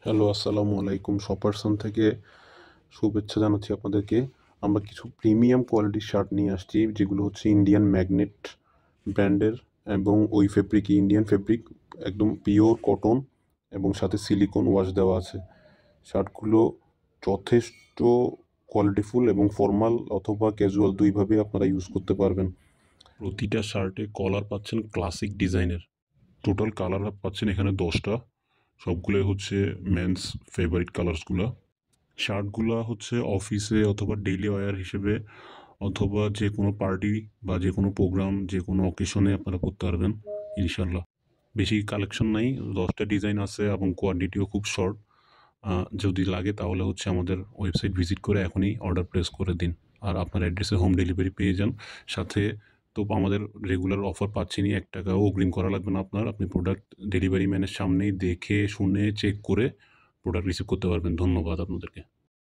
Hello, আসসালামু আলাইকুম। শপারসন থেকে শুভেচ্ছা জানাচ্ছি আপনাদেরকে। আমরা কিছু প্রিমিয়াম কোয়ালিটির শার্ট নিয়ে আসছি, যেগুলো হচ্ছে ইন্ডিয়ান ম্যাগনেট ব্র্যান্ডের, এবং ওই ফেব্রিক ইন্ডিয়ান ফেব্রিক, একদম পিওর কটন এবং সাথে সিলিকন ওয়াশ দেওয়া আছে। শার্টগুলো যথেষ্ট কোয়ালিটিফুল এবং ফর্মাল অথবা ক্যাজুয়াল দুইভাবে আপনারা ইউজ করতে পারবেন। প্রতিটা শার্টে কলার পাচ্ছেন ক্লাসিক ডিজাইনের। টোটাল কালার পাচ্ছেন এখানে 10টা। সবগুলোই হচ্ছে মেন্স ফেভারিট কালার্সগুলো। শার্টগুলো হচ্ছে অফিসে অথবা ডেইলি ওয়্যার হিসেবে, অথবা যে কোনো পার্টি বা যে কোনো প্রোগ্রাম, যে কোনো অকেশনে আপনারা পরতে পারবেন ইনশাল্লাহ। বেশি কালেকশন নাই, 10টা ডিজাইন আছে এবং কোয়ান্টিটিও খুব শর্ট। যদি লাগে তাহলে হচ্ছে আমাদের ওয়েবসাইট ভিজিট করে এখনই অর্ডার প্লেস করে দিন, আর আপনার অ্যাড্রেসে হোম ডেলিভারি পেয়ে যান। সাথে তো আমাদের রেগুলার অফার পাচ্ছেনই, 1 টাকাও অগ্রিম করা লাগবে না আপনার। আপনি প্রোডাক্ট ডেলিভারি ম্যানের সামনেই দেখে শুনে চেক করে প্রোডাক্ট রিসিভ করতে পারবেন। ধন্যবাদ আপনাদেরকে।